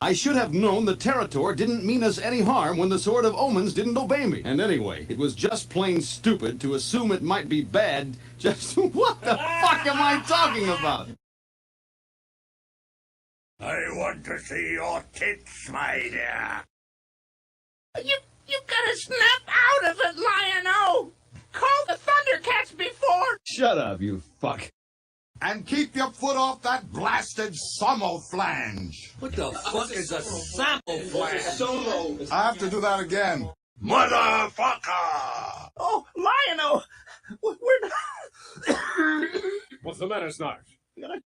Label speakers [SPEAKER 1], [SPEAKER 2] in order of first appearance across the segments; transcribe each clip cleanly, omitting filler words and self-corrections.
[SPEAKER 1] I should have known the Territor didn't mean us any harm when the Sword of Omens didn't obey me. And anyway, it was just plain stupid to assume it might be bad. Just what the fuck am I talking about?
[SPEAKER 2] I want to see your tits, my dear. You gotta snap out of it, Lion-O! Call the Thundercats before...
[SPEAKER 1] Shut up, you fuck.
[SPEAKER 3] And keep your foot off that blasted samoflange.
[SPEAKER 2] What the fuck is a sample flash?
[SPEAKER 3] I have to do that again.
[SPEAKER 2] Motherfucker! Oh, Lion-O! We're not...
[SPEAKER 4] What's the matter, Snarf?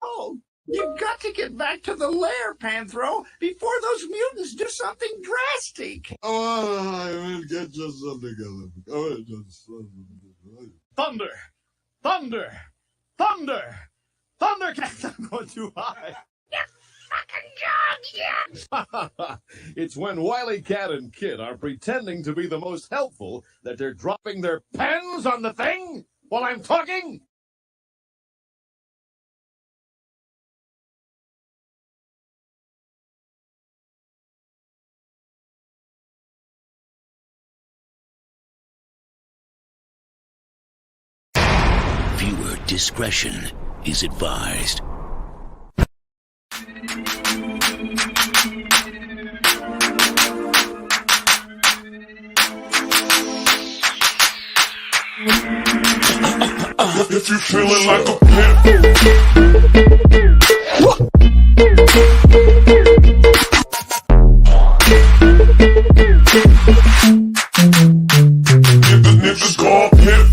[SPEAKER 2] Oh, you've got to get back to the lair, Panthro, before those mutants do something drastic.
[SPEAKER 3] Oh, I will get you something else.
[SPEAKER 1] Thunder! Thunder! Thunder! Thundercats! I'm going too high.
[SPEAKER 2] You fucking dogs, yeah!
[SPEAKER 4] It's when Wily Cat and Kid are pretending to be the most helpful that they're dropping their pens on the thing while I'm talking.
[SPEAKER 5] Viewer discretion is advised.
[SPEAKER 6] If you feeling like a pimp, niggas call pimp.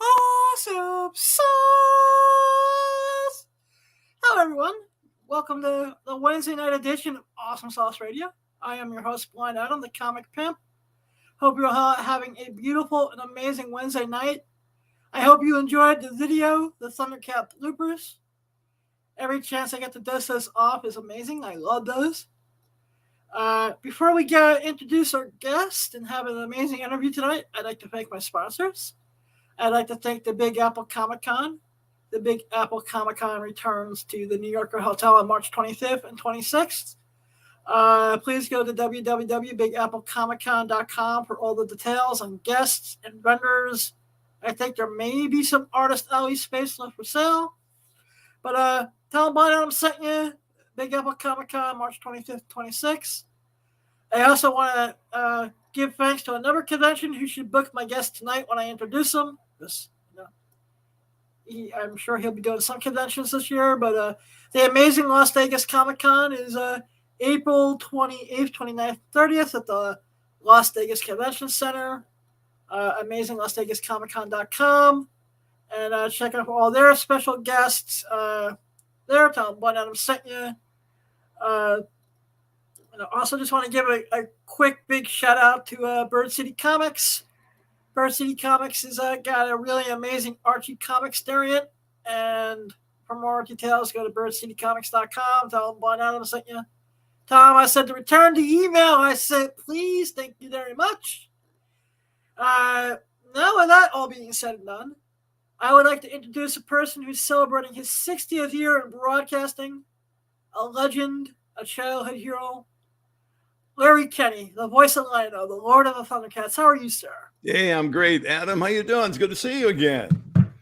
[SPEAKER 7] Awesome sauce! Hello, everyone. Welcome to the Wednesday night edition of Awesome Sauce Radio. I am your host, Blind Adam, the comic pimp. Hope you're all having a beautiful and amazing Wednesday night. I hope you enjoyed the video, the Thundercat bloopers. Every chance I get to dust those off is amazing. I love those. Before we introduce our guest and have an amazing interview tonight, I'd like to thank my sponsors. I'd like to thank the Big Apple Comic Con. The Big Apple Comic Con returns to the New Yorker Hotel on March 25th and 26th. Please go to www.bigapplecomiccon.com for all the details on guests and vendors. I think there may be some Artist Alley space left for sale. But tell them Blind Adam sent you. Big Apple Comic Con, March 25th, 26th. I also want to give thanks to another convention who should book my guest tonight when I introduce him. I'm sure he'll be doing some conventions this year, but the amazing Las Vegas Comic Con is April 28th, 29th, 30th at the Las Vegas Convention Center. AmazingLasVegasComicCon.com, and check out all their special guests there. Tell them Blind Adam sent you. And I also just want to give a quick big shout out to Bird City Comics. Bird City Comics has got a really amazing Archie Comics variant, and for more details, go to birdcitycomics.com. Tell them Blind Adam sent you. Tom, I said to return the email. I said, please, thank you very much. Now with that all being said and done, I would like to introduce a person who's celebrating his 60th year in broadcasting, a legend, a childhood hero, Larry Kenny, the voice of Lion-O, the Lord of the Thundercats. How are you, sir?
[SPEAKER 8] Hey, I'm great. Adam, how you doing? It's good to see you again.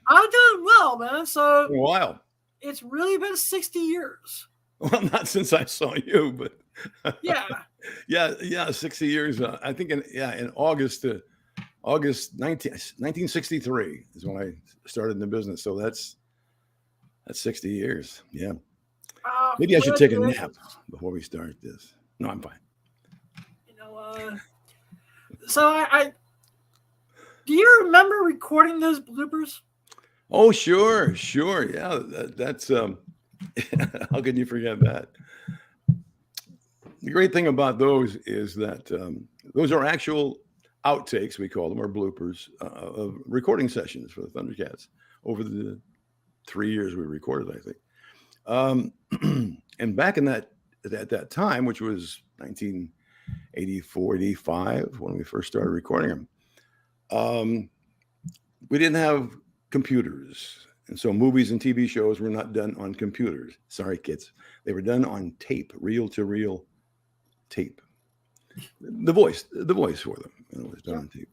[SPEAKER 7] I'm doing well, man. So
[SPEAKER 8] A while.
[SPEAKER 7] It's really been 60 years.
[SPEAKER 8] Well, not since I saw you, but
[SPEAKER 7] Yeah.
[SPEAKER 8] yeah, 60 years. I think in August 1963 is when I started in the business. So that's 60 years. Yeah. Maybe I should take a nap before we start this. No, I'm fine.
[SPEAKER 7] So I do you remember recording those bloopers?
[SPEAKER 8] Oh, sure. Yeah, that's how can you forget that? The great thing about those is that those are actual outtakes, we call them, or bloopers of recording sessions for the Thundercats over the 3 years we recorded, I think. And back in at that time, which was 84, 85 when we first started recording them. We didn't have computers. And so movies and TV shows were not done on computers. Sorry, kids. They were done on tape, reel-to-reel tape. The voice for them was done on tape.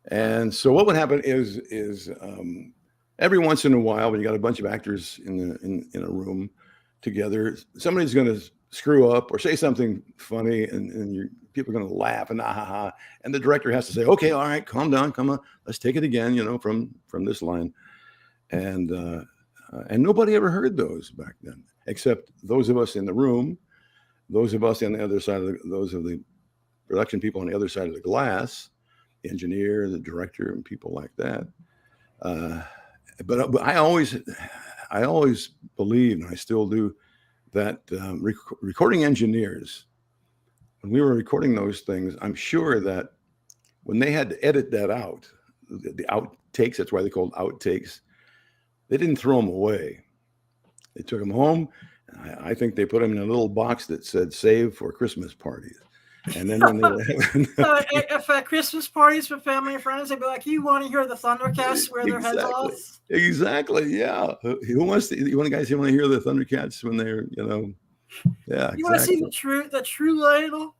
[SPEAKER 8] And so what would happen is every once in a while, when you got a bunch of actors in a room together, somebody's going to screw up or say something funny, and people are going to laugh and and the director has to say, "Okay, all right, calm down, come on, let's take it again," from this line. And nobody ever heard those back then, except those of us in the room, those of us on the other side of those of the production people on the other side of the glass, the engineer, the director, and people like that. But I always believed, and I still do, that recording engineers, when we were recording those things, I'm sure that when they had to edit that out, the outtakes, that's why they called outtakes, they didn't throw them away. They took them home. I think they put them in a little box that said "Save for Christmas parties." And then when they
[SPEAKER 7] if at Christmas parties with family and friends, they'd be like, "You want to hear the Thundercats swear their heads off?"
[SPEAKER 8] Exactly. Yeah. Who wants to? You want to hear the Thundercats when they're, yeah.
[SPEAKER 7] You want to see the true Lionel?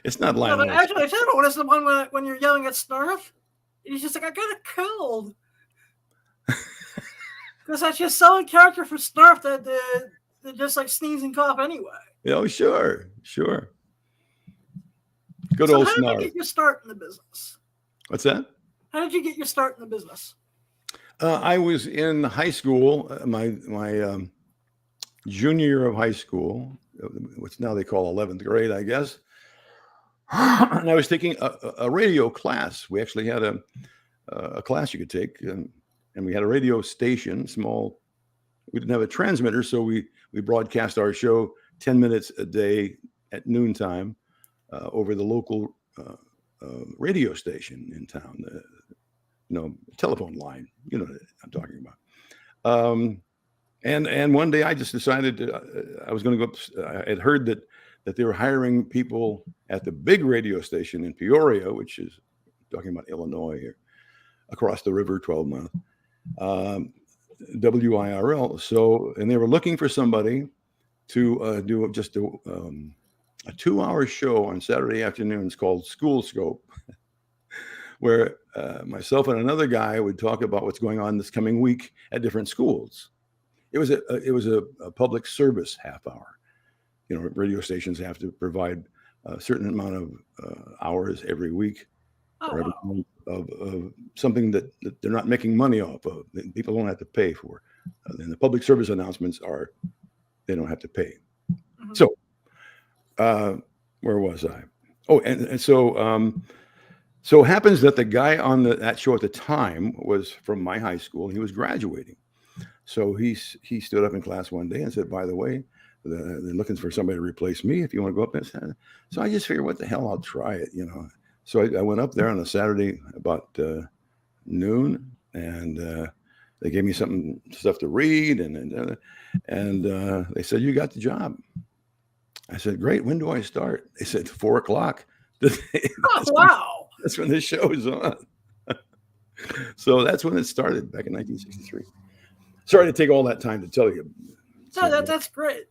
[SPEAKER 8] It's not Lionel.
[SPEAKER 7] No, actually, I don't know. It's the one when you're yelling at Snarf. He's just like, "I got a cold." Because that's just so in character for Snarf that they just like sneeze and cough anyway.
[SPEAKER 8] Oh, sure. Good
[SPEAKER 7] So
[SPEAKER 8] old
[SPEAKER 7] how did
[SPEAKER 8] Snarf.
[SPEAKER 7] you get your start in the business?
[SPEAKER 8] What's that?
[SPEAKER 7] How did you get your start in the business?
[SPEAKER 8] I was in high school, my junior year of high school, which now they call 11th grade, I guess. And I was taking a radio class. We actually had a class you could take, and we had a radio station, small. We didn't have a transmitter, so we broadcast our show 10 minutes a day at noontime over the local radio station in town, telephone line. You know what I'm talking about. And one day I just decided I was going to go. I had heard that they were hiring people at the big radio station in Peoria, which is talking about Illinois here, across the river, 12 miles, WIRL. So, and they were looking for somebody to do just a 2-hour show on Saturday afternoons called School Scope, where myself and another guy would talk about what's going on this coming week at different schools. It was a public service half hour. Radio stations have to provide a certain amount of hours every week or every month of something that they're not making money off of. People don't have to pay for. And the public service announcements are they don't have to pay. Mm-hmm. So where was I? Oh, and so it happens that the guy on that show at the time was from my high school. He was graduating. So he stood up in class one day and said, "By the way, they're looking for somebody to replace me. If you want to go up there." So I just figured, what the hell, I'll try it, So I went up there on a Saturday about noon, and they gave me stuff to read, and they said, "You got the job." I said, "Great. When do I start?" They said 4:00.
[SPEAKER 7] Wow.
[SPEAKER 8] That's when the show is on. So that's when it started back in 1963. Sorry to take all that time to tell you.
[SPEAKER 7] No, that's great.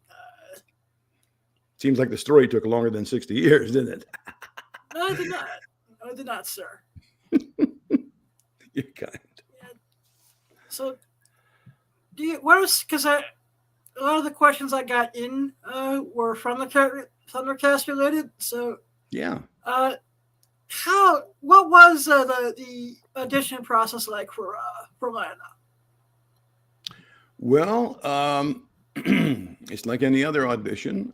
[SPEAKER 8] Seems like the story took longer than 60 years, didn't it?
[SPEAKER 7] No, I did not. No, I did not, sir.
[SPEAKER 8] You're kind.
[SPEAKER 7] Yeah. So, because a lot of the questions I got in were from the Thundercast related. So,
[SPEAKER 8] yeah.
[SPEAKER 7] What was the audition process like for Lana?
[SPEAKER 8] Well, it's like any other audition.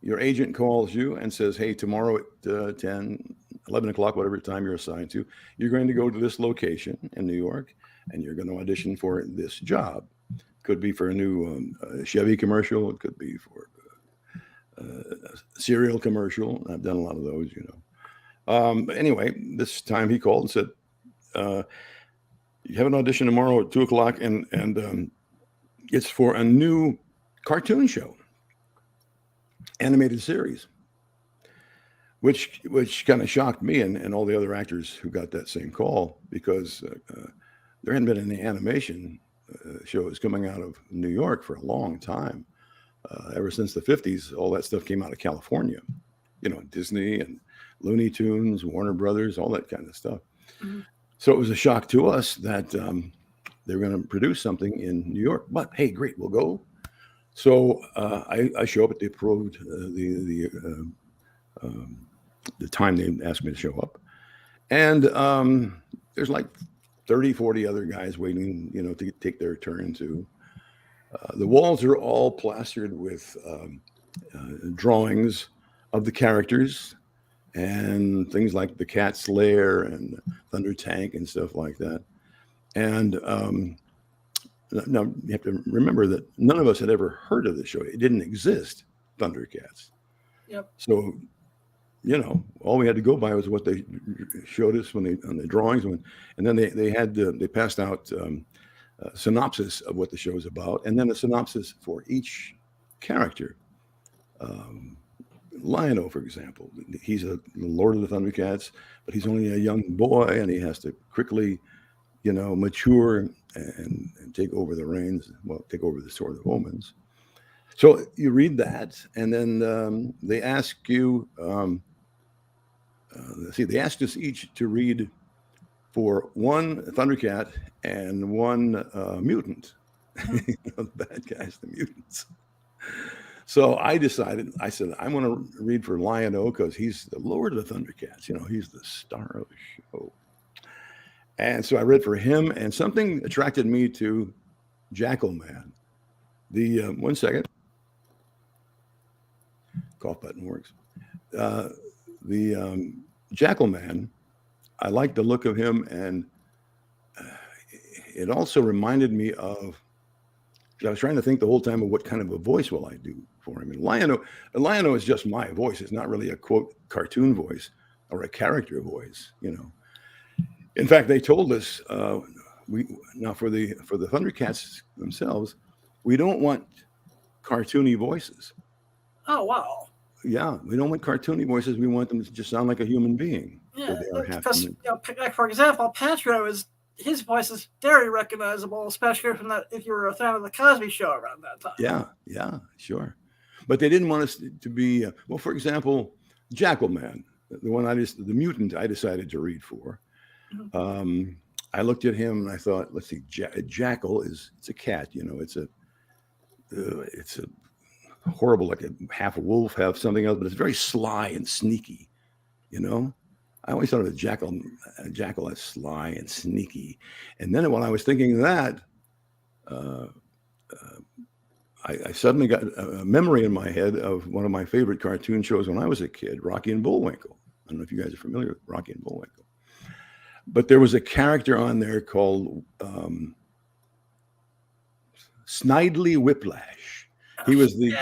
[SPEAKER 8] Your agent calls you and says, "Hey, tomorrow at 10, 11 o'clock, whatever time you're assigned to, you're going to go to this location in New York, and you're going to audition for this job. Could be for a new Chevy commercial. It could be for a cereal commercial. I've done a lot of those, Anyway, this time he called and said, "You have an audition tomorrow at 2 o'clock, and it's for a new cartoon show." animated series, which kind of shocked me and all the other actors who got that same call, because there hadn't been any animation shows coming out of New York for a long time. Ever since the 50s, all that stuff came out of California, Disney and Looney Tunes, Warner Brothers, all that kind of stuff.
[SPEAKER 7] Mhm.
[SPEAKER 8] So it was a shock to us that they were going to produce something in New York. But hey, great, we'll go. So I show up at the approved the time they asked me to show up, and there's like 30, 40 other guys waiting, to take their turn too. The walls are all plastered with drawings of the characters and things like the Cat's Lair and Thunder Tank and stuff like that. And now you have to remember that none of us had ever heard of the show. It didn't exist, Thundercats.
[SPEAKER 7] Yep.
[SPEAKER 8] So, all we had to go by was what they showed us on the drawings, and then they passed out synopsis of what the show is about, and then a synopsis for each character. Lion-O, for example, he's the Lord of the Thundercats, but he's only a young boy, and he has to quickly, mature and take over the reins. Well, take over the Sword of Omens. So you read that, and then they ask you. They asked us each to read for one Thundercat and one mutant. The bad guys, the mutants. So I decided, I said, I want to read for Lion-O because he's the Lord of the Thundercats. He's the star of the show. And so I read for him, and something attracted me to Jackal Man. The, one second. Cough button works. The Jackal Man, I liked the look of him, and it also reminded me of, I was trying to think the whole time of what kind of a voice will I do for him. And Lion-O is just my voice. It's not really a, quote, cartoon voice or a character voice, In fact, they told us, for the Thundercats themselves, we don't want cartoony voices.
[SPEAKER 7] Oh, wow.
[SPEAKER 8] Yeah, we don't want cartoony voices. We want them to just sound like a human being.
[SPEAKER 7] Yeah,
[SPEAKER 8] So they are
[SPEAKER 7] because like for example, Patro his voice is very recognizable, especially from that if you were a fan of the Cosby Show around that time.
[SPEAKER 8] Yeah, sure. But they didn't want us to be for example, Jackal Man, the mutant I decided to read for. Mm-hmm. I looked at him and I thought, let's see, Jackal it's a cat, it's a horrible, like a half a wolf, half something else, but it's very sly and sneaky, I always thought of a jackal as sly and sneaky. And then when I was thinking of that, I suddenly got a memory in my head of one of my favorite cartoon shows when I was a kid, Rocky and Bullwinkle. I don't know if you guys are familiar with Rocky and Bullwinkle. But there was a character on there called Snidely Whiplash. He was the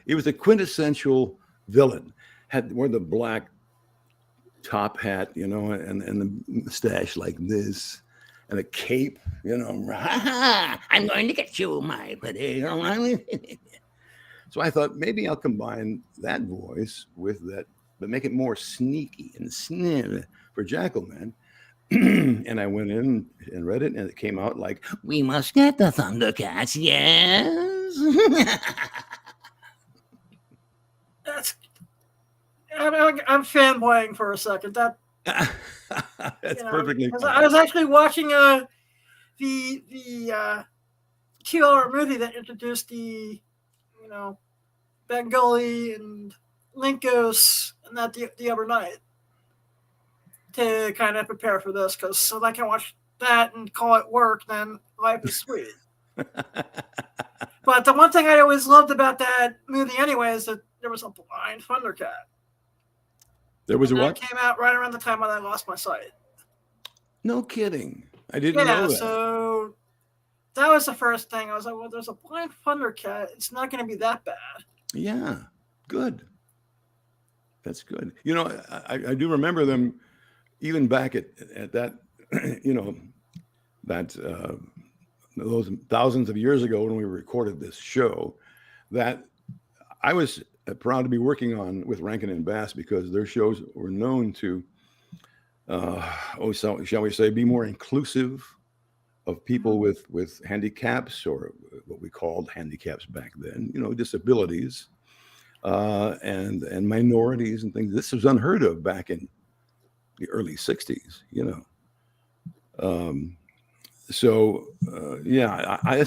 [SPEAKER 8] he was the quintessential villain. Wore the black top hat, and the mustache like this, and a cape, I'm going to get you, my pretty. So I thought maybe I'll combine that voice with that, but make it more sneaky and sniv for Jackal Man. And I went in and read it, and it came out like, "We must get the Thundercats, yes."
[SPEAKER 7] I'm fanboying for a second. That's
[SPEAKER 8] perfectly fine.
[SPEAKER 7] I was actually watching the 2-hour movie that introduced the Bengali and Linkos and that the other night to kind of prepare for this, because so I can watch that and call it work, then life is sweet. But the one thing I always loved about that movie anyway is that there was a blind Thundercat.
[SPEAKER 8] There was a what?
[SPEAKER 7] Came out right around the time when I lost my sight.
[SPEAKER 8] No kidding. I didn't know that.
[SPEAKER 7] So that was the first thing. I was like, well, there's a blind Thundercat. It's not going to be that bad. Yeah, good.
[SPEAKER 8] That's good. I do remember them even back at that, those thousands of years ago when we recorded this show, that I was proud to be working on with Rankin and Bass because their shows were known to, so shall we say, be more inclusive of people with handicaps, or what we called handicaps back then. Disabilities and minorities and things. This was unheard of back in the early '60s. That's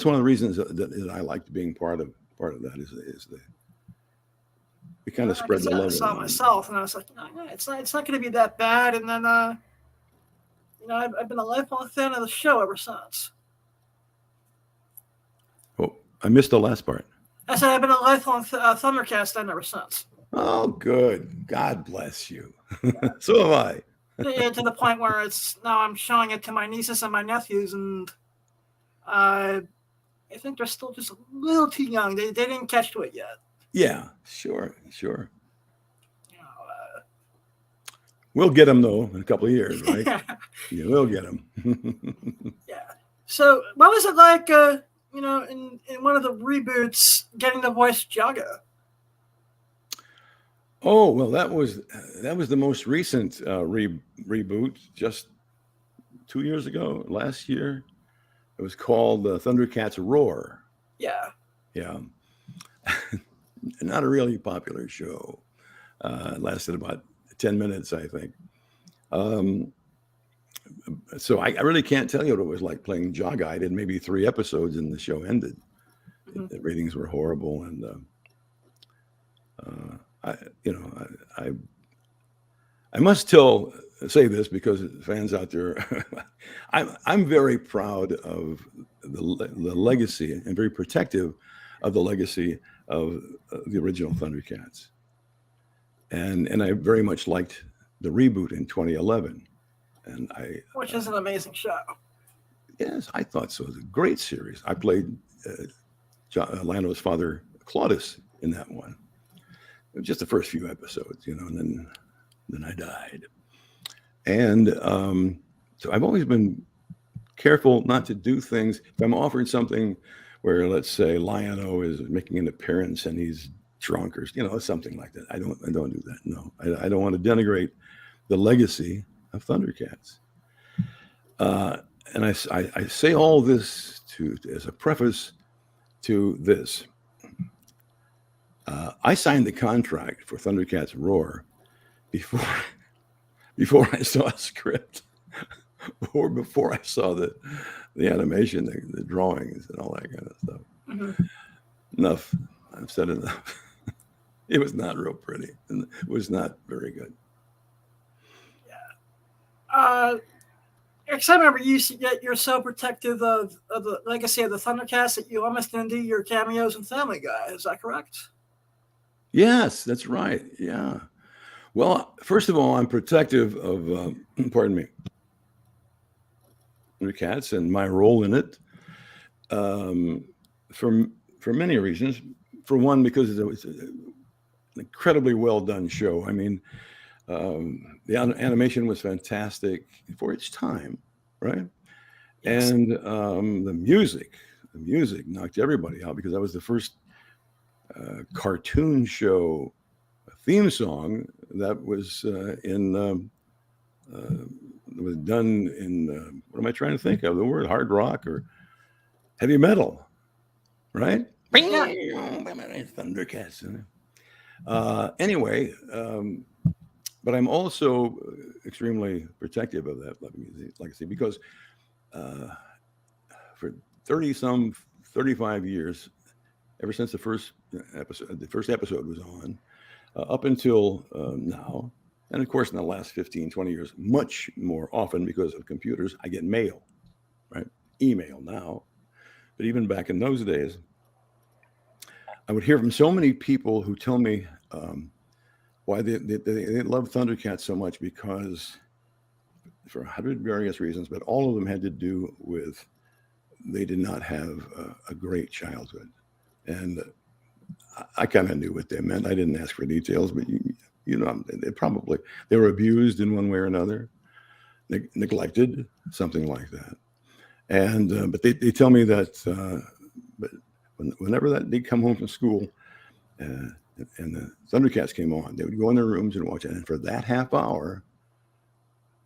[SPEAKER 8] one of the reasons that I liked being part of that is we kind of spread the love.
[SPEAKER 7] I saw it myself, and I was like, no, it's not going to be that bad. And then, I've been a lifelong fan of the show ever since.
[SPEAKER 8] Oh, I missed the last part.
[SPEAKER 7] I said I've been a lifelong Thundercats fan ever since.
[SPEAKER 8] Oh, good. God bless you. So have I.
[SPEAKER 7] Yeah, to the point where now I'm showing it to my nieces and my nephews, and I think they're still just a little too young. They didn't catch to it yet.
[SPEAKER 8] Yeah, sure. We'll get them though in a couple of years, right? Yeah, we'll get them.
[SPEAKER 7] Yeah. So, what was it like? In one of the reboots, getting to voice Jaga?
[SPEAKER 8] Oh well, that was the most recent reboot, just 2 years ago, last year. It was called Thundercats Roar.
[SPEAKER 7] Yeah.
[SPEAKER 8] Yeah. Not a really popular show. It lasted about 10 minutes, I think. So I really can't tell you what it was like playing Jaga. I did maybe 3 episodes and the show ended. Mm-hmm. The ratings were horrible, and I must say this because fans out there, I'm very proud of the legacy and very protective of the legacy of the original Thundercats. And I very much liked the reboot in 2011.
[SPEAKER 7] Which is an amazing show.
[SPEAKER 8] Yes, I thought so. It was a great series. I played Lano's father, Claudius, in that one. It was just the first few episodes, and then I died. And so I've always been careful not to do things. If I'm offered something where, let's say, Lion-O is making an appearance and he's drunk or something like that, I don't do that. No, I don't want to denigrate the legacy of Thundercats. And I say all this as a preface to this. I signed the contract for Thundercats Roar before I saw a script, or before I saw the animation, the drawings, and all that kind of stuff. Mm-hmm. Enough. I've said enough. It was not real pretty, and it was not very good.
[SPEAKER 7] Yeah. Because I remember you're so protective of the legacy of the Thundercats that you almost didn't do your cameos in Family Guy. Is that correct?
[SPEAKER 8] Yes, that's right. Yeah. Well, first of all, I'm protective of, Thundercats and my role in it, for many reasons. For one, because it was an incredibly well done show. I mean, the animation was fantastic for its time, right? Yes. And the music knocked everybody out, because that was the first cartoon show theme song that was was done in what am I trying to think of? The word hard rock or heavy metal, right?
[SPEAKER 7] Yeah.
[SPEAKER 8] Thundercats. Anyway, but I'm also extremely protective of that legacy, because for 35 years, ever since the first episode was on, up until now, and of course in the last 15, 20 years, much more often because of computers, I get mail, right? Email now. But even back in those days, I would hear from so many people who tell me why they love Thundercats so much, because for 100 various reasons, but all of them had to do with they did not have a great childhood. And I kind of knew what they meant. I didn't ask for details, but they were abused in one way or another, neglected, something like that. And but they tell me that but whenever they'd come home from school, and the Thundercats came on, they would go in their rooms and watch it. And for that half hour,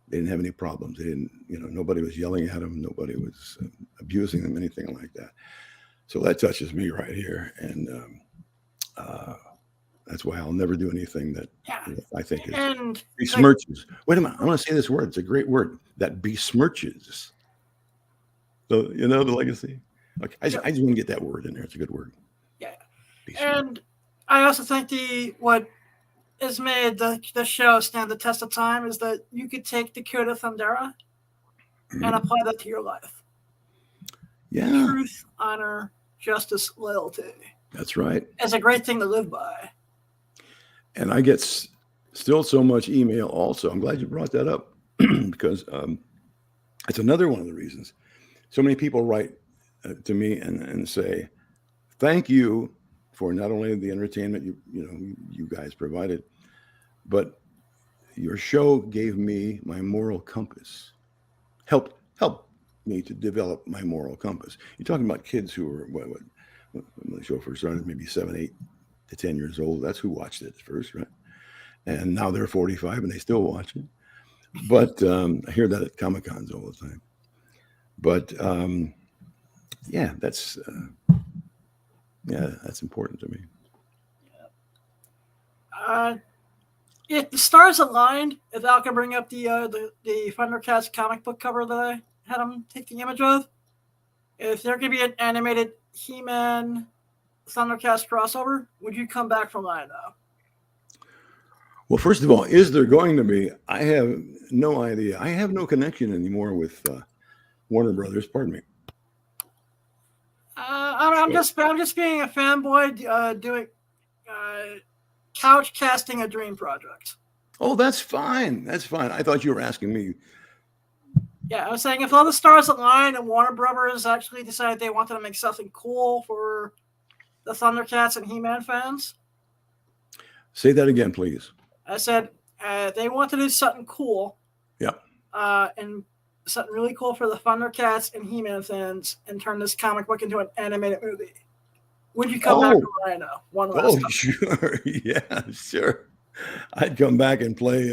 [SPEAKER 8] they didn't have any problems. They didn't, nobody was yelling at them. Nobody was abusing them, anything like that. So that touches me right here. And that's why I'll never do anything that I think is besmirches. Wait a minute. I want to say this word. It's a great word, that besmirches. So, the legacy. Okay. I just want to get that word in there. It's a good word.
[SPEAKER 7] Yeah. And I also think what has made the show stand the test of time is that you could take Dakota Thundera and apply that to your life.
[SPEAKER 8] Yeah.
[SPEAKER 7] Truth, honor, justice, loyalty.
[SPEAKER 8] That's right.
[SPEAKER 7] It's a great thing to live by.
[SPEAKER 8] And I get still so much email also. I'm glad you brought that up because it's another one of the reasons. So many people write to me and say, thank you for not only the entertainment you guys provided, but your show gave me my moral compass, helped me to develop my moral compass. You're talking about kids who were when the show first started, maybe 7, 8 to 10 years old. That's who watched it first, right? And now they're 45 and they still watch it. But I hear that at Comic-Cons all the time. But yeah, that's important to me.
[SPEAKER 7] If the stars aligned, if Al can bring up the Thundercats comic book cover that I had him take the image of, if there could be an animated He-Man Thundercats crossover, would you come back from that now?
[SPEAKER 8] Well, first of all, is there going to be? I have no idea. I have no connection anymore with Warner Brothers. Pardon me.
[SPEAKER 7] I'm just being a fanboy doing couch casting a dream project.
[SPEAKER 8] Oh, that's fine. That's fine. I thought you were asking me.
[SPEAKER 7] Yeah, I was saying if all the stars align and Warner Brothers actually decided they wanted to make something cool for the Thundercats and He-Man fans.
[SPEAKER 8] Say that again, please.
[SPEAKER 7] I said they want to do something cool.
[SPEAKER 8] Yep.
[SPEAKER 7] And something really cool for the Thundercats and He-Man fans and turn this comic book into an animated movie. Would you come back to Rhino one last time?
[SPEAKER 8] Sure. Yeah, sure. I'd come back and play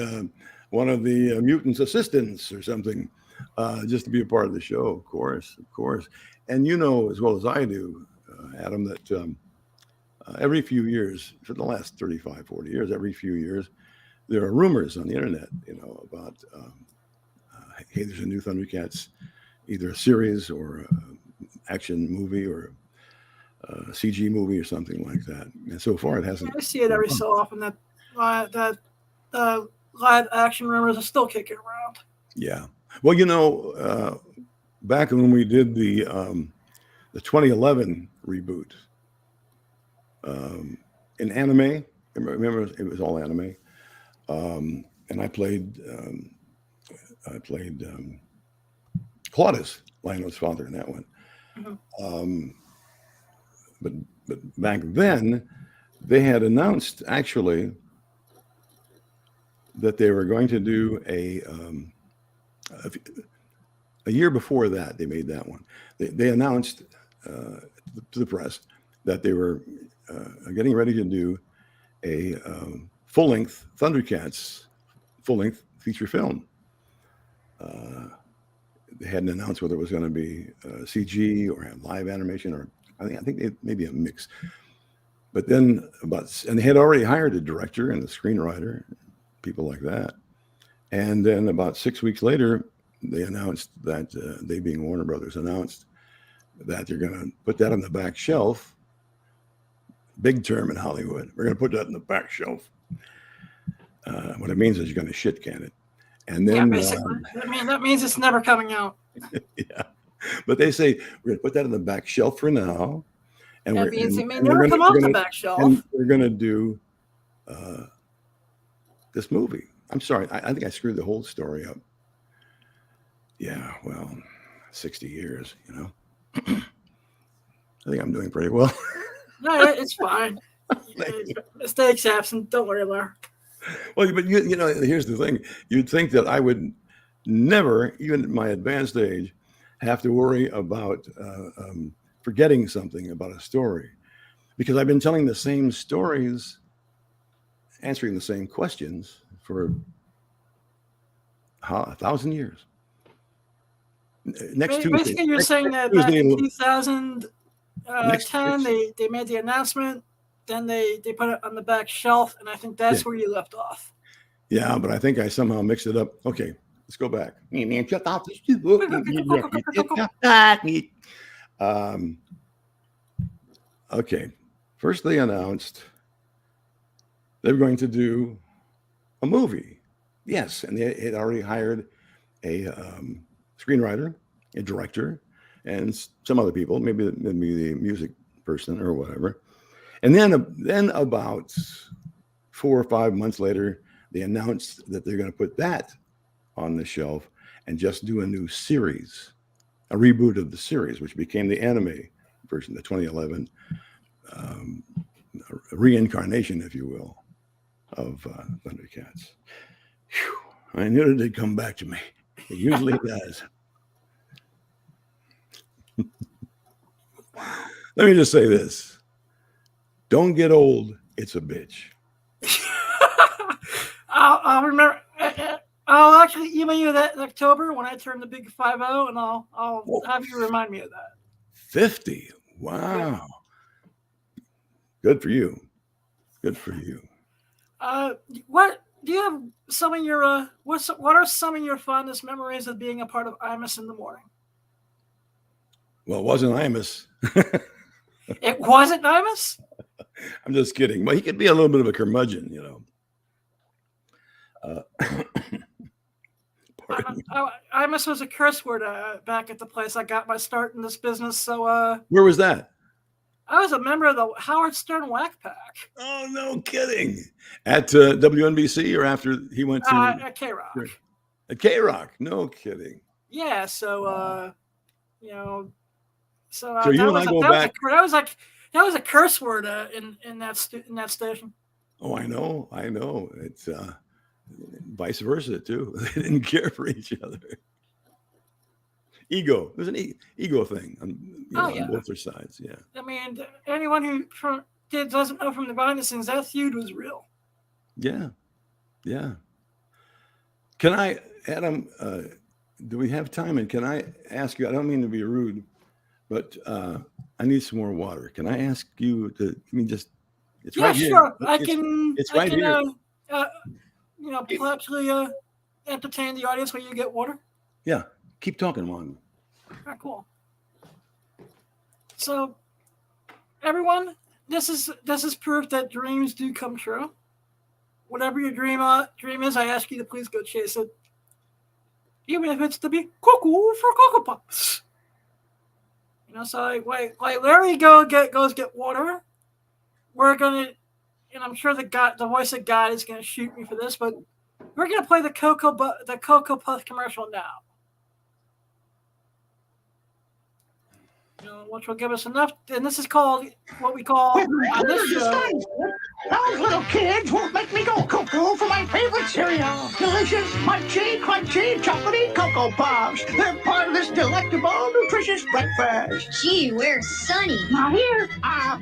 [SPEAKER 8] one of the mutants' assistants or something just to be a part of the show, of course. And you know as well as I do, Adam, that every few years, for the last 35, 40 years, every few years, there are rumors on the internet, about, hey, there's a new Thundercats, either a series or action movie or CG movie or something like that. And so far, it hasn't.
[SPEAKER 7] I see it every so often that live action rumors are still kicking around.
[SPEAKER 8] Yeah. Well, back when we did the 2011 reboot in anime, remember it was all anime, and I played Claudius, Lionel's father, in that one. Mm-hmm. But back then, they had announced actually that they were going to do a year before that. They made that one. They announced to the press that they were getting ready to do a full-length Thundercats full-length feature film. They hadn't announced whether it was going to be CG or have live animation, or I think it may be a mix. But then and they had already hired a director and a screenwriter, people like that. And then about 6 weeks later, they announced that they, being Warner Brothers, announced that they're going to put that on the back shelf. Big term in Hollywood. We're going to put that on the back shelf. What it means is you're going to shit can it. And then,
[SPEAKER 7] basically, that means it's never coming out.
[SPEAKER 8] Yeah, but they say we're going to put that on the back shelf for now, and
[SPEAKER 7] that means it may never come off the back shelf.
[SPEAKER 8] And we're going to do this movie. I'm sorry, I think I screwed the whole story up. Yeah, well, 60 years, I think I'm doing pretty well.
[SPEAKER 7] No, it's fine. Mistakes happen. Don't worry about it.
[SPEAKER 8] Well, but here's the thing. You'd think that I would never, even at my advanced age, have to worry about forgetting something about a story, because I've been telling the same stories answering the same questions for 1,000 years. Next Tuesday.
[SPEAKER 7] Basically, you're saying that back in 2010, they made the announcement, then they put it on the back shelf, and I think that's where you left off.
[SPEAKER 8] Yeah, but I think I somehow mixed it up. Okay, let's go back. Okay, first they announced they were going to do a movie. Yes, and they had already hired a screenwriter, a director, and some other people, maybe the music person or whatever. And then about 4 or 5 months later, they announced that they're going to put that on the shelf and just do a new series, a reboot of the series, which became the anime version, the 2011 reincarnation, if you will, of Thundercats. Whew, I knew it would come back to me. It usually does. Let me just say this. Don't get old. It's a bitch.
[SPEAKER 7] I'll remember. I'll actually email you that in October when I turn the big 50, and I'll have you remind me of that.
[SPEAKER 8] 50. Wow. Good for you. Good for you.
[SPEAKER 7] What do you have? Some of your what are some of your fondest memories of being a part of Imus in the morning?
[SPEAKER 8] Well, it wasn't Imus.
[SPEAKER 7] It wasn't Imus?
[SPEAKER 8] I'm just kidding. Well, he could be a little bit of a curmudgeon, you know.
[SPEAKER 7] Imus was a curse word back at the place I got my start in this business. So
[SPEAKER 8] where was that?
[SPEAKER 7] I was a member of the Howard Stern Whack Pack.
[SPEAKER 8] Oh, no kidding. At WNBC or after he went to
[SPEAKER 7] at K-Rock.
[SPEAKER 8] At K-Rock. No kidding.
[SPEAKER 7] Yeah, so you know, so
[SPEAKER 8] you and I go back.
[SPEAKER 7] That was a curse word in that station.
[SPEAKER 8] Oh, I know. It's vice versa too. They didn't care for each other. Ego. There's an ego thing on both their sides. Yeah.
[SPEAKER 7] I mean, anyone who doesn't know from the behind the scenes, that feud was real.
[SPEAKER 8] Yeah. Yeah. Can I, Adam? Do we have time? And can I ask you? I don't mean to be rude, but I need some more water. Can I ask you to? I mean, just it's right here.
[SPEAKER 7] Sure.
[SPEAKER 8] It's right here.
[SPEAKER 7] Actually entertain the audience when you get water.
[SPEAKER 8] Yeah. Keep talking, Juan.
[SPEAKER 7] All right, cool. So, everyone, this is proof that dreams do come true. Whatever your dream is, I ask you to please go chase it, even if it's to be cuckoo for Cocoa Puffs. So like Larry goes get water. We're gonna, and I'm sure the voice of God is gonna shoot me for this, but we're gonna play the Cocoa Puff commercial now. Which will give us enough, and this is called what we call on this show.
[SPEAKER 2] Those little kids won't make me go cuckoo for my favorite cereal. Delicious, munchy, crunchy, chocolatey Cocoa Puffs. They're part of this delectable, nutritious breakfast.
[SPEAKER 9] Gee, where's Sonny?
[SPEAKER 2] Now here,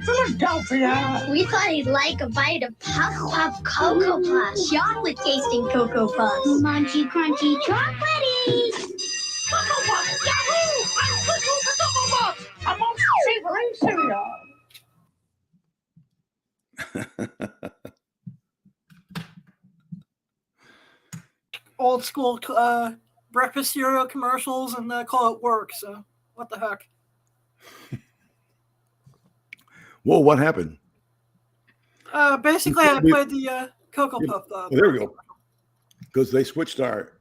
[SPEAKER 2] Philadelphia.
[SPEAKER 9] We thought he'd like a bite of Puff Cocoa Puffs. Chocolate-tasting Cocoa Puffs. Munchy, crunchy, chocolatey.
[SPEAKER 2] Cocoa Puffs, yahoo! I'm cuckoo for Cocoa Puffs. I'm on savory cereal.
[SPEAKER 7] Old school breakfast cereal commercials, and call it work. So what the heck?
[SPEAKER 8] Whoa! What happened?
[SPEAKER 7] Basically, I played the Cocoa Puff.
[SPEAKER 8] There we go. Because they switched our,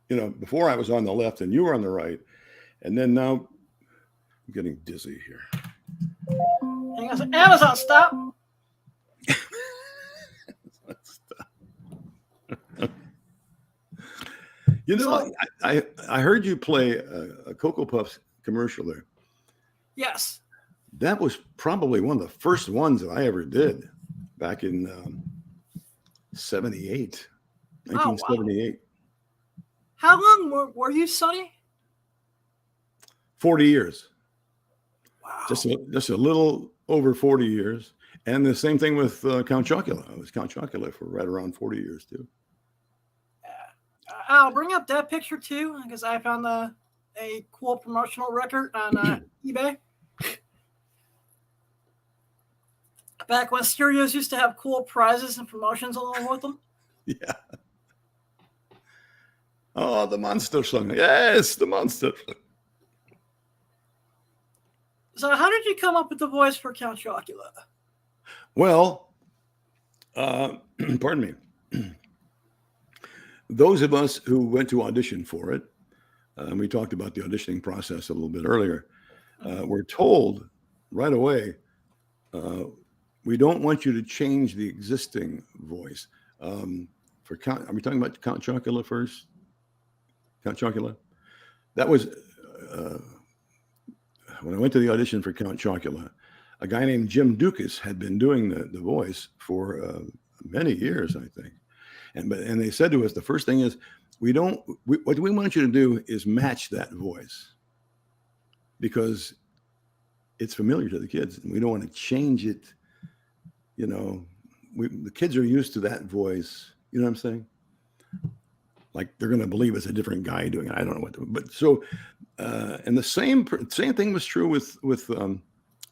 [SPEAKER 8] before I was on the left and you were on the right, and then now I'm getting dizzy here.
[SPEAKER 7] Hang on, Amazon, stop.
[SPEAKER 8] I heard you play a Cocoa Puffs commercial there.
[SPEAKER 7] Yes.
[SPEAKER 8] That was probably one of the first ones that I ever did back in 1978. Wow.
[SPEAKER 7] How long were you, Sonny?
[SPEAKER 8] 40 years.
[SPEAKER 7] Wow.
[SPEAKER 8] Just a little over 40 years. And the same thing with Count Chocula. I was Count Chocula for right around 40 years too.
[SPEAKER 7] I'll bring up that picture too because I found a cool promotional record on eBay. Back when stereos used to have cool prizes and promotions along with them.
[SPEAKER 8] Yeah. Oh, the monster song. Yes, the monster.
[SPEAKER 7] So how did you come up with the voice for Count Chocula?
[SPEAKER 8] Well, pardon me. Those of us who went to audition for it, and we talked about the auditioning process a little bit earlier, were told right away, we don't want you to change the existing voice. For Count, are we talking about Count Chocula first? Count Chocula? That was when I went to the audition for Count Chocula, a guy named Jim Dukas had been doing the voice for many years, I think. And they said to us, the first thing is, what we want you to do is match that voice because it's familiar to the kids and we don't want to change it. You know, the kids are used to that voice. You know what I'm saying? Like they're going to believe it's a different guy doing it. I don't know what, but so, and the same thing was true with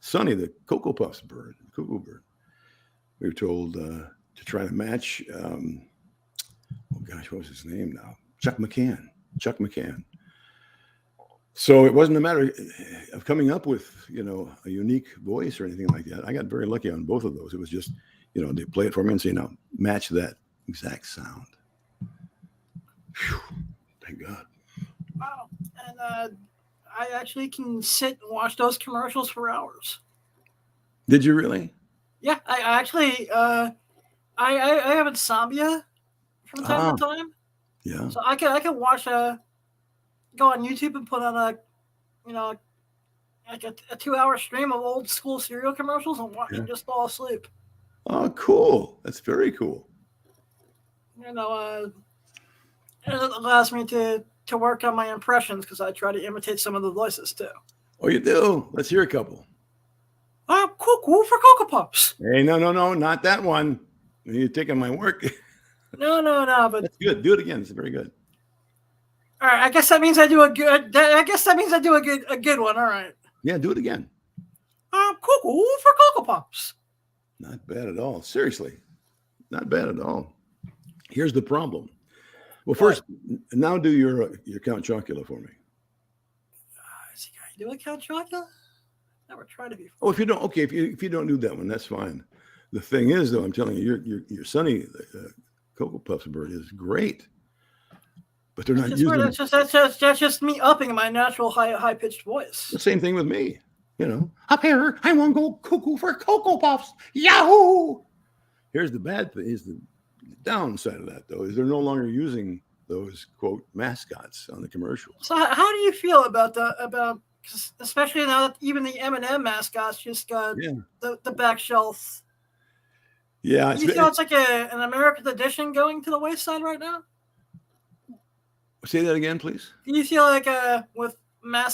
[SPEAKER 8] Sonny, the Cocoa Puffs bird, cuckoo bird. We were told to try to match. Oh gosh, what was his name now? Chuck McCann. So it wasn't a matter of coming up with, a unique voice or anything like that. I got very lucky on both of those. It was just, they play it for me and say, now match that exact sound. Whew, thank God.
[SPEAKER 7] Wow. And I actually can sit and watch those commercials for hours.
[SPEAKER 8] Did you really?
[SPEAKER 7] Yeah, I actually, I have insomnia from time to time.
[SPEAKER 8] Yeah.
[SPEAKER 7] So I can watch go on YouTube and put on like a 2-hour stream of old school cereal commercials and watch and just fall asleep.
[SPEAKER 8] Oh, cool. That's very cool.
[SPEAKER 7] It allows me to work on my impressions because I try to imitate some of the voices too.
[SPEAKER 8] Oh, you do? Let's hear a couple.
[SPEAKER 7] Cuckoo for Cocoa Puffs.
[SPEAKER 8] Hey, no, not that one. You're taking my work.
[SPEAKER 7] No, but
[SPEAKER 8] that's good. Do it again. It's very good.
[SPEAKER 7] All right, I guess that means I do a good. I guess that means I do a good one. All right.
[SPEAKER 8] Yeah, do it again.
[SPEAKER 7] Cuckoo for Cocoa Puffs.
[SPEAKER 8] Not bad at all. Seriously, not bad at all. Here's the problem. Well, first, now do your Count Chocula for me.
[SPEAKER 7] Is he going to do a Count Chocula? Never tried it before.
[SPEAKER 8] Oh, if you don't, okay. If you don't do that one, that's fine. The thing is, though, I'm telling you, your Sonny Cocoa Puffs bird is great, but they're not using.
[SPEAKER 7] That's just me upping my natural high pitched voice.
[SPEAKER 8] The same thing with me. Up here, I want to go cuckoo for Cocoa Puffs. Yahoo! Here's the bad thing. Here's the downside of that, though, is they're no longer using those quote mascots on the commercials.
[SPEAKER 7] So how do you feel about especially now that even the M&M mascots just got the back shelf?
[SPEAKER 8] Yeah,
[SPEAKER 7] do you feel it's like an American edition going to the wayside right now?
[SPEAKER 8] Say that again, please.
[SPEAKER 7] Do you feel like with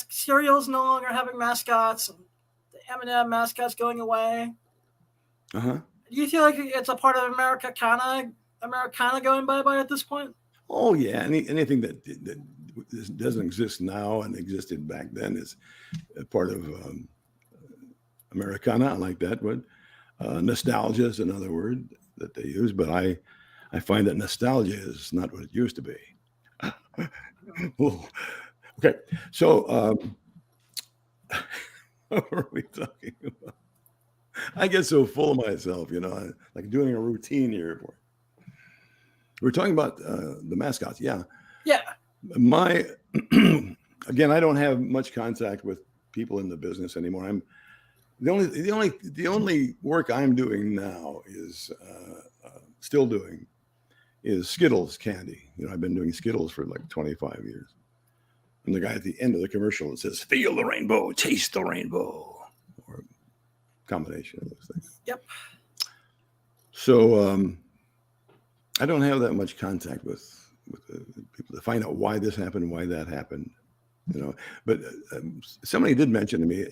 [SPEAKER 7] cereals no longer having mascots and the M&M mascots going away?
[SPEAKER 8] Uh-huh.
[SPEAKER 7] Do you feel like it's a part of Americana going bye-bye at this point?
[SPEAKER 8] Oh, yeah. Anything that doesn't exist now and existed back then is a part of Americana. I like that word. Nostalgia is another word that they use, but I find that nostalgia is not what it used to be. Okay, so what were we talking about? I get so full of myself, like doing a routine here. We're talking about the mascots, yeah.
[SPEAKER 7] Yeah.
[SPEAKER 8] Again, I don't have much contact with people in the business anymore. I'm the only work I'm doing now is still doing is Skittles candy. I've been doing Skittles for like 25 years. And the guy at the end of the commercial that says, "Feel the rainbow, taste the rainbow," or a combination of those things.
[SPEAKER 7] Yep.
[SPEAKER 8] So I don't have that much contact with people to find out why this happened, why that happened. But somebody did mention to me.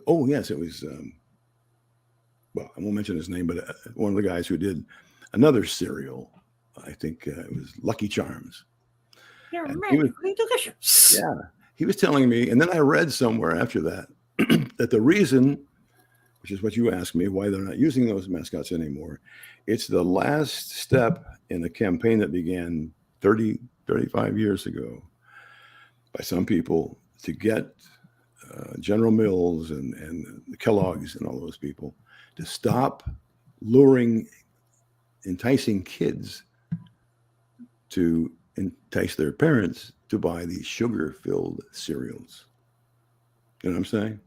[SPEAKER 8] Oh yes, it was well, I won't mention his name, but one of the guys who did another cereal. I think it was Lucky Charms.
[SPEAKER 7] They're
[SPEAKER 8] And he was,
[SPEAKER 7] magically delicious.
[SPEAKER 8] yeah, he was telling me, and then I read somewhere after that that the reason, which is what you asked me, why they're not using those mascots anymore, it's the last step in a campaign that began 30, 35 years ago by some people to get General Mills and Kellogg's and all those people to stop enticing kids to entice their parents to buy these sugar-filled cereals. You know what I'm saying?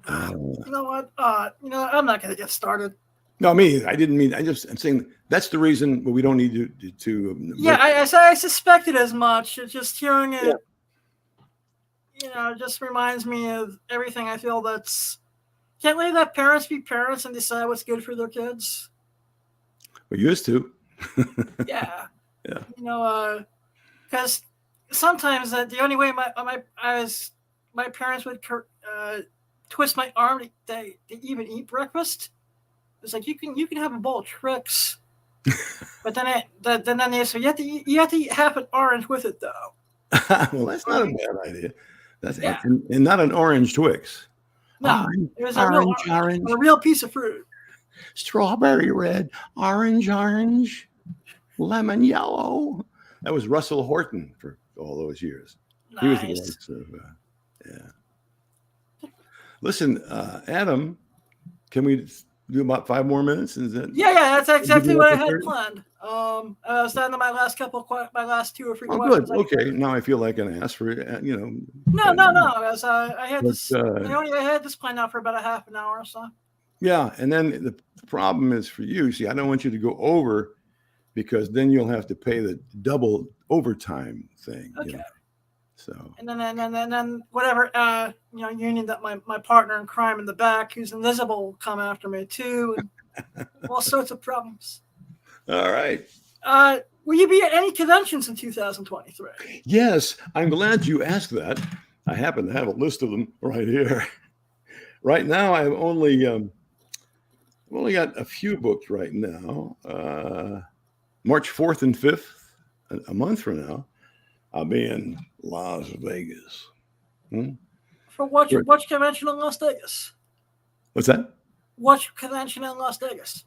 [SPEAKER 7] You know what? I'm not going to get started.
[SPEAKER 8] No, me. I didn't mean. I'm saying that's the reason. But we don't need to.
[SPEAKER 7] Yeah, I suspected as much. Just hearing it, just reminds me of everything I feel that's. Can't we let parents be parents and decide what's good for their kids?
[SPEAKER 8] We used to.
[SPEAKER 7] Yeah.
[SPEAKER 8] Yeah.
[SPEAKER 7] Because sometimes the only way my parents would twist my arm to even eat breakfast. It's like you can have a bowl of Trix, but then they say you have to eat half an orange with it though.
[SPEAKER 8] Well, that's not a bad idea. That's and not an orange Twix.
[SPEAKER 7] No, it was a real piece of fruit.
[SPEAKER 8] Strawberry red, orange, lemon yellow. That was Russell Horton for all those years.
[SPEAKER 7] Nice.
[SPEAKER 8] He was the voice of yeah. Listen, Adam, can we do about 5 more minutes? Is that?
[SPEAKER 7] Yeah, that's exactly what I had planned. I was down to my last 2 or 3 questions.
[SPEAKER 8] Good. Okay, now I feel like an ass for
[SPEAKER 7] No. I had this. I had this planned out for about a half an hour or so.
[SPEAKER 8] Yeah, and then the problem is for you. See, I don't want you to go over because then you'll have to pay the double overtime thing.
[SPEAKER 7] Okay.
[SPEAKER 8] So.
[SPEAKER 7] And then whatever union that my partner in crime in the back, who's invisible, will come after me too, and all sorts of problems.
[SPEAKER 8] All right.
[SPEAKER 7] Will you be at any conventions in 2023?
[SPEAKER 8] Yes, I'm glad you asked that. I happen to have a list of them right here. Right now, I've only got a few booked right now. March 4th and 5th, a month from now, I'll be in Las Vegas.
[SPEAKER 7] For what convention in Las Vegas?
[SPEAKER 8] What's that?
[SPEAKER 7] What convention in Las Vegas?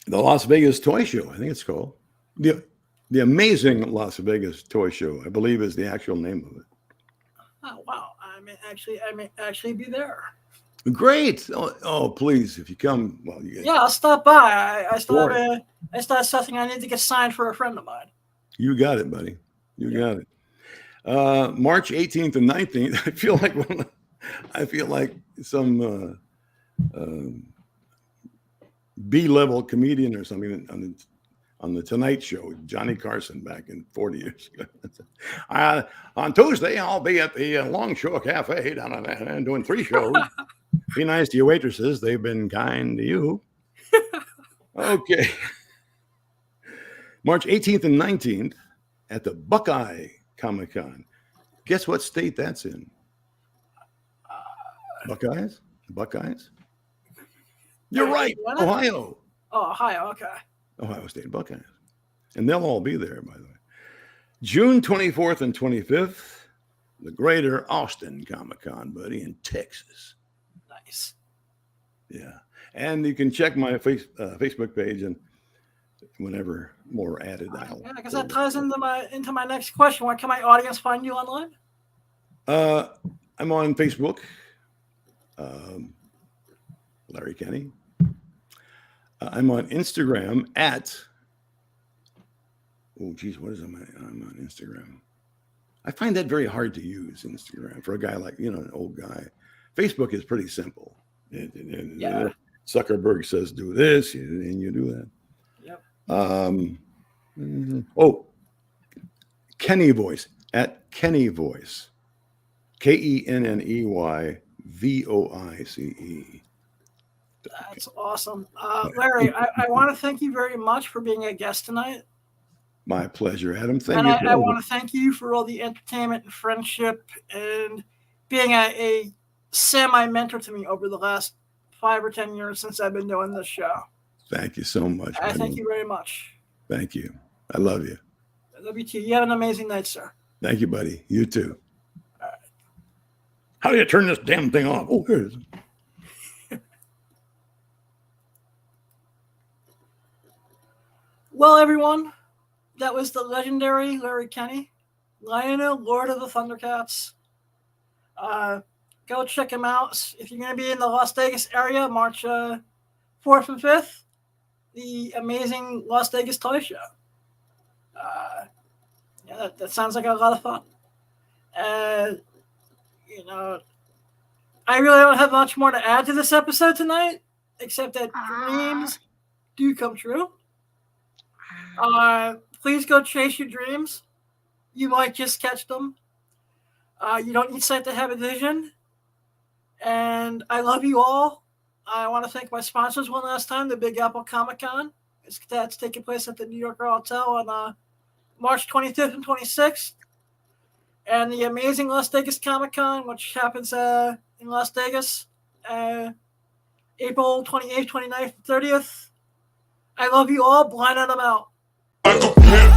[SPEAKER 8] The Las Vegas Toy Show, I think it's called. The Amazing Las Vegas Toy Show, I believe, is the actual name of it.
[SPEAKER 7] Oh wow! I may actually be there.
[SPEAKER 8] Great! Oh, please, if you come, well,
[SPEAKER 7] I'll stop by. I started something I need to get signed for a friend of mine.
[SPEAKER 8] You got it, buddy. You got it. March 18th and 19th. I feel like some B-level comedian or something on the Tonight Show, Johnny Carson back in 40 years ago. On Tuesday, I'll be at the Longshore Cafe down there doing 3 shows. Be nice to your waitresses. They've been kind to you. Okay. March 18th and 19th at the Buckeye Comic-Con. Guess what state that's in? Buckeyes? Buckeyes? You're right. Ohio.
[SPEAKER 7] Oh, Ohio. Okay.
[SPEAKER 8] Ohio State Buckeyes. And they'll all be there, by the way. June 24th and 25th, the Greater Austin Comic-Con, buddy, in Texas.
[SPEAKER 7] Nice.
[SPEAKER 8] Yeah. And you can check my Facebook page, and whenever more added,
[SPEAKER 7] I guess that ties into my next question. Where can my audience find you online?
[SPEAKER 8] I'm on Facebook, Larry Kenny. I'm on Instagram at. Oh, geez, what is I'm on Instagram? I find that very hard to use, Instagram, for a guy like an old guy. Facebook is pretty simple.
[SPEAKER 7] Yeah.
[SPEAKER 8] Zuckerberg says do this, and you do that.
[SPEAKER 7] Yep.
[SPEAKER 8] Kenny Voice at Kenny Voice, KENNEYVOICE.
[SPEAKER 7] That's awesome, Larry. I want to thank you very much for being a guest tonight.
[SPEAKER 8] My pleasure, Adam. Thank you.
[SPEAKER 7] I want to thank you for all the entertainment and friendship and being a semi-mentor to me over the last 5 or 10 years since I've been doing this show.
[SPEAKER 8] Thank you so much.
[SPEAKER 7] I
[SPEAKER 8] buddy.
[SPEAKER 7] thank you very much.
[SPEAKER 8] Thank you. I love you.
[SPEAKER 7] I love you too. You have an amazing night, sir.
[SPEAKER 8] Thank you, buddy. You too. How do you turn this damn thing off? Oh, here it is.
[SPEAKER 7] Well, everyone, that was the legendary Larry Kenny, Lionel, Lord of the Thundercats. Go check him out. If you're going to be in the Las Vegas area, March 4th and 5th, the amazing Las Vegas Toy Show. Yeah, that sounds like a lot of fun. You know, I really don't have much more to add to this episode tonight, except that dreams do come true. Please go chase your dreams. You might just catch them. You don't need sight to have a vision. And I love you all. I want to thank my sponsors one last time, the Big Apple Comic Con. That's taking place at the New Yorker Hotel on March 25th and 26th. And the amazing Las Vegas Comic Con, which happens in Las Vegas, April 28th, 29th, and 30th. I love you all. Blind on them out.
[SPEAKER 6] Like a pimp.